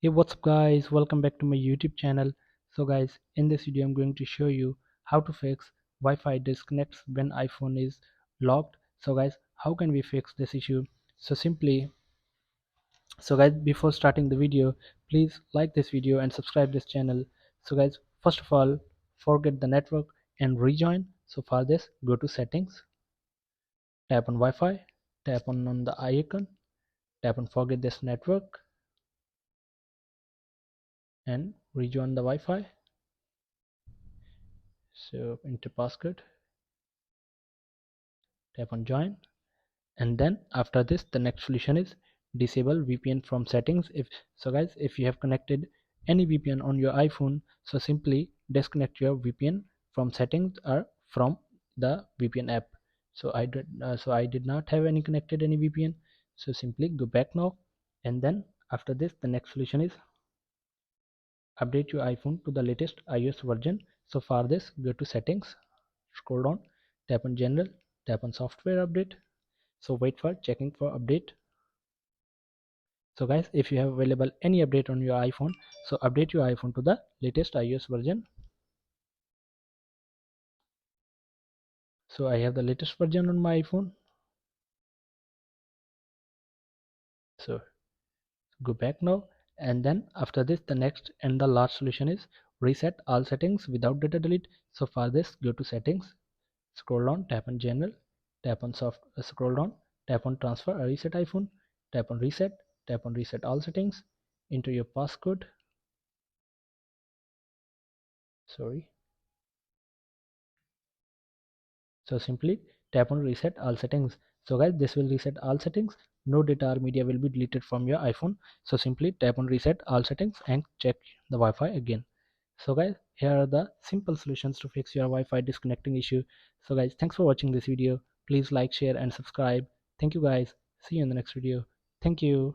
Hey, what's up guys, welcome back to my YouTube channel. So guys, in this video I'm going to show you how to fix Wi-Fi disconnects when iPhone is locked. So guys, how can we fix this issue? So guys, before starting the video, please like this video and subscribe this channel. So guys, first of all, forget the network and rejoin. So for this, go to settings, tap on Wi-Fi, tap on the icon, tap on forget this network and rejoin the Wi-Fi. So enter passcode, tap on join, and then after this the next solution is disable VPN from settings. If so guys, if you have connected any VPN on your iPhone, so simply disconnect your VPN from settings or from the VPN app. So I did not have any connected any VPN, so simply go back now, and then after this the next solution is update your iPhone to the latest iOS version. So for this, go to settings, scroll down, tap on general, tap on software update. So wait for checking for update. So guys, if you have available any update on your iPhone, so update your iPhone to the latest iOS version. So I have the latest version on my iPhone. So go back now, and then after this the next and the last solution is reset all settings without data delete. So for this, go to settings, scroll down, tap on general, tap on scroll down, tap on transfer or reset iPhone, tap on reset all settings, enter your passcode. Sorry. So simply tap on reset all settings. So guys, this will reset all settings. No data or media will be deleted from your iPhone. So simply tap on reset all settings and check the Wi-Fi again. So guys, here are the simple solutions to fix your Wi-Fi disconnecting issue. So guys, thanks for watching this video. Please like, share and subscribe. Thank you guys. See you in the next video. Thank you.